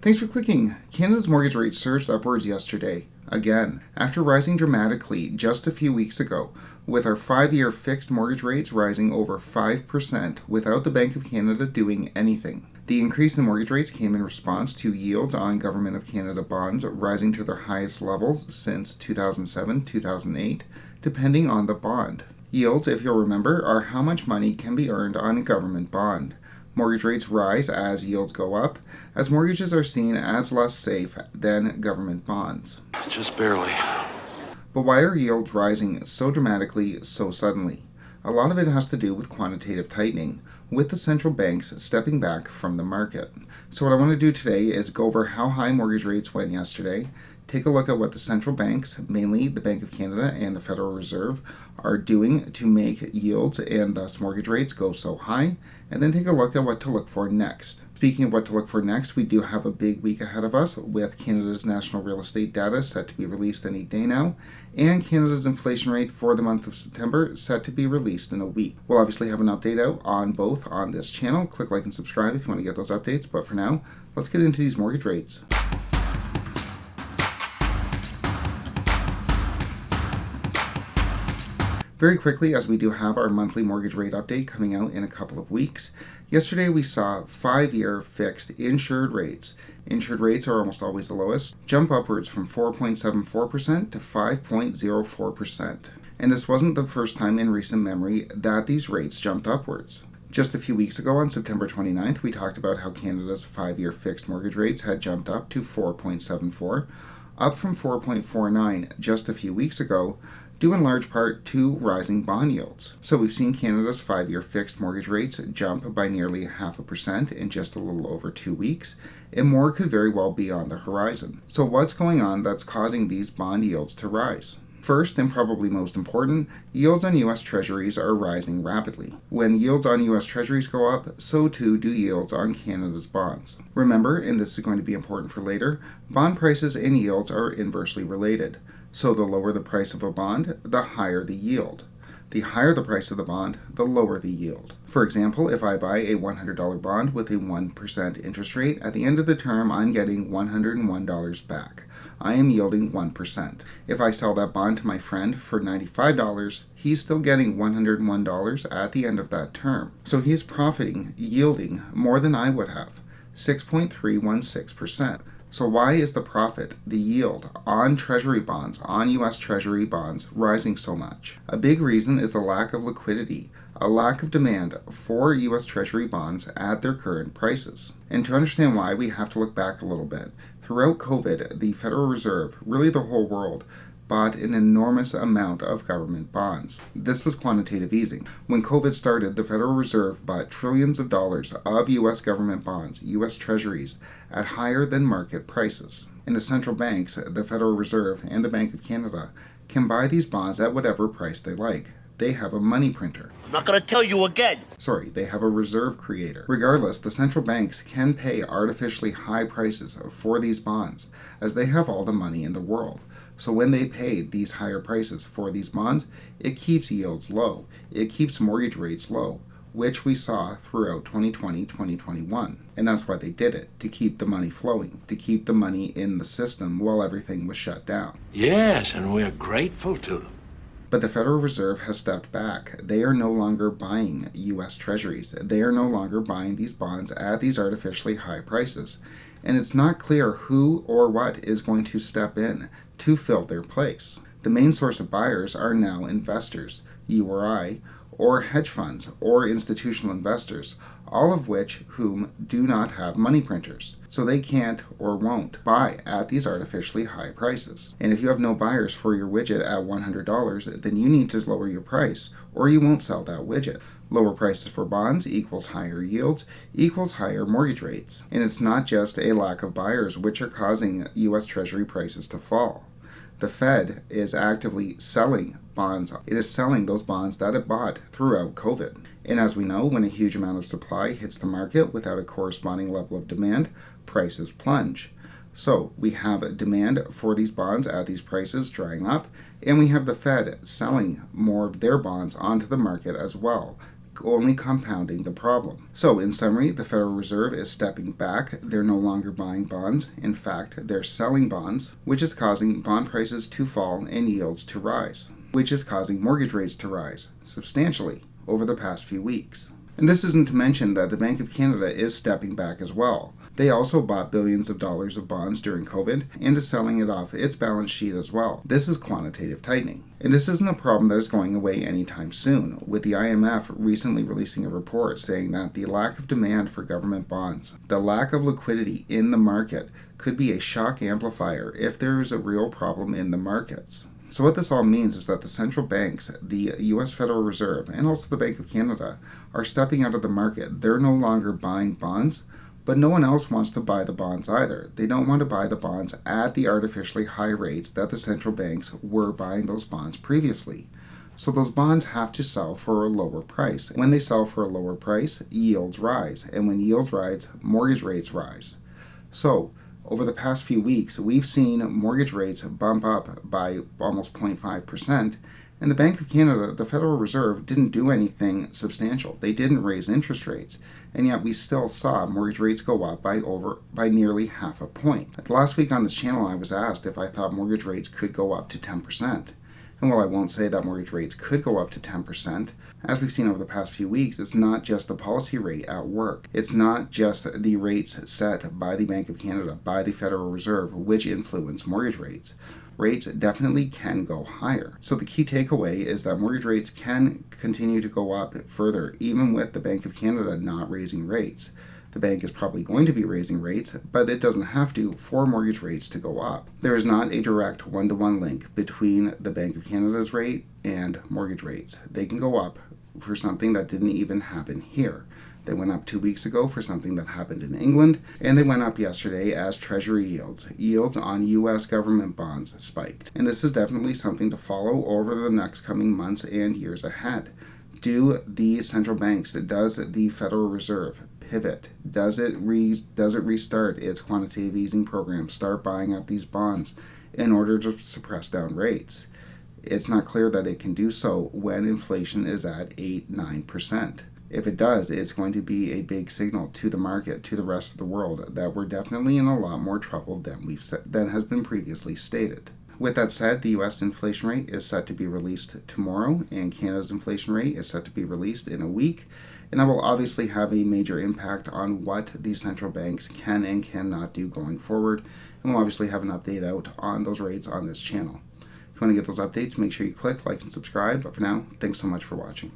Thanks for clicking. Canada's mortgage rate surged upwards yesterday, again, after rising dramatically just a few weeks ago, with our 5-year fixed mortgage rates rising over 5% without the Bank of Canada doing anything. The increase in mortgage rates came in response to yields on Government of Canada bonds rising to their highest levels since 2007-2008, depending on the bond. Yields, if you'll remember, are how much money can be earned on a government bond. Mortgage rates rise as yields go up, as mortgages are seen as less safe than government bonds. Just barely. But why are yields rising so dramatically, so suddenly? A lot of it has to do with quantitative tightening, with the central banks stepping back from the market. So what I want to do today is go over how high mortgage rates went yesterday, take a look at what the central banks, mainly the Bank of Canada and the Federal Reserve, are doing to make yields and thus mortgage rates go so high, and then take a look at what to look for next. Speaking of what to look for next, we do have a big week ahead of us with Canada's national real estate data set to be released any day now, and Canada's inflation rate for the month of September set to be released in a week. We'll obviously have an update out on both on this channel. Click like and subscribe if you want to get those updates, but for now, let's get into these mortgage rates. Very quickly, as we do have our monthly mortgage rate update coming out in a couple of weeks, yesterday we saw 5-year fixed insured rates. Insured rates are almost always the lowest, jump upwards from 4.74% to 5.04%. And this wasn't the first time in recent memory that these rates jumped upwards. Just a few weeks ago on September 29th, we talked about how Canada's 5-year fixed mortgage rates had jumped up to 4.74, up from 4.49 just a few weeks ago, due in large part to rising bond yields. So we've seen Canada's 5-year fixed mortgage rates jump by nearly 0.5% in just a little over 2 weeks, and more could very well be on the horizon. So what's going on that's causing these bond yields to rise? First, and probably most important, yields on U.S. Treasuries are rising rapidly. When yields on U.S. Treasuries go up, so too do yields on Canada's bonds. Remember, and this is going to be important for later, bond prices and yields are inversely related. So the lower the price of a bond, the higher the yield. The higher the price of the bond, the lower the yield. For example, if I buy a $100 bond with a 1% interest rate, at the end of the term I'm getting $101 back. I am yielding 1%. If I sell that bond to my friend for $95, he's still getting $101 at the end of that term. So he's profiting, yielding more than I would have, 6.316%. So why is the profit, the yield, on Treasury bonds, on U.S. Treasury bonds, rising so much? A big reason is the lack of liquidity, a lack of demand for U.S. Treasury bonds at their current prices. And to understand why, we have to look back a little bit. Throughout COVID, the Federal Reserve, really the whole world, bought an enormous amount of government bonds. This was quantitative easing. When COVID started, the Federal Reserve bought trillions of dollars of U.S. government bonds, U.S. Treasuries, at higher than market prices. And the central banks, the Federal Reserve and the Bank of Canada, can buy these bonds at whatever price they like. They have a money printer. I'm not gonna tell you again. They have a reserve creator. Regardless, the central banks can pay artificially high prices for these bonds, as they have all the money in the world. So when they pay these higher prices for these bonds, it keeps yields low. It keeps mortgage rates low, which we saw throughout 2020-2021. And that's why they did it, to keep the money flowing, to keep the money in the system while everything was shut down. Yes, and we're grateful to them. But the Federal Reserve has stepped back. They are no longer buying U.S. Treasuries. They are no longer buying these bonds at these artificially high prices. And it's not clear who or what is going to step in to fill their place. The main source of buyers are now investors, you or I, or hedge funds, or institutional investors, all of whom do not have money printers, so they can't or won't buy at these artificially high prices. And if you have no buyers for your widget at $100, then you need to lower your price, or you won't sell that widget. Lower prices for bonds equals higher yields, equals higher mortgage rates. And it's not just a lack of buyers which are causing U.S. Treasury prices to fall. The Fed is actively selling bonds. It is selling those bonds that it bought throughout COVID. And as we know, when a huge amount of supply hits the market without a corresponding level of demand, prices plunge. So we have demand for these bonds at these prices drying up, and we have the Fed selling more of their bonds onto the market as well, only compounding the problem. So, in summary, the Federal Reserve is stepping back. They're no longer buying bonds. In fact, they're selling bonds, which is causing bond prices to fall and yields to rise, which is causing mortgage rates to rise substantially over the past few weeks. And this isn't to mention that the Bank of Canada is stepping back as well. They also bought billions of dollars of bonds during COVID and is selling it off its balance sheet as well. This is quantitative tightening. And this isn't a problem that is going away anytime soon, with the IMF recently releasing a report saying that the lack of demand for government bonds, the lack of liquidity in the market, could be a shock amplifier if there is a real problem in the markets. So what this all means is that the central banks, the US Federal Reserve, and also the Bank of Canada, are stepping out of the market. They're no longer buying bonds, but no one else wants to buy the bonds either. They don't want to buy the bonds at the artificially high rates that the central banks were buying those bonds previously. So those bonds have to sell for a lower price. When they sell for a lower price, yields rise. And when yields rise, mortgage rates rise. So, over the past few weeks, we've seen mortgage rates bump up by almost 0.5%, and the Bank of Canada, the Federal Reserve, didn't do anything substantial. They didn't raise interest rates, and yet we still saw mortgage rates go up by nearly half a point. Last week on this channel, I was asked if I thought mortgage rates could go up to 10%. And while I won't say that mortgage rates could go up to 10%, as we've seen over the past few weeks, it's not just the policy rate at work. It's not just the rates set by the Bank of Canada, by the Federal Reserve, which influence mortgage rates. Rates definitely can go higher. So the key takeaway is that mortgage rates can continue to go up further, even with the Bank of Canada not raising rates. The bank is probably going to be raising rates, but it doesn't have to for mortgage rates to go up. There is not a direct one-to-one link between the Bank of Canada's rate and mortgage rates. They can go up for something that didn't even happen here. They went up 2 weeks ago for something that happened in England, and they went up yesterday as Treasury yields on U.S. government bonds spiked. And this is definitely something to follow over the next coming months and years ahead. Do the central banks, does the Federal Reserve pivot? Does it restart its quantitative easing program, start buying up these bonds in order to suppress down rates? It's not clear that it can do so when inflation is at 8-9%. If it does, it's going to be a big signal to the market, to the rest of the world, that we're definitely in a lot more trouble than has been previously stated. With that said, the U.S. inflation rate is set to be released tomorrow, and Canada's inflation rate is set to be released in a week, and that will obviously have a major impact on what these central banks can and cannot do going forward, and we'll obviously have an update out on those rates on this channel. If you want to get those updates, make sure you click like and subscribe, but for now, thanks so much for watching.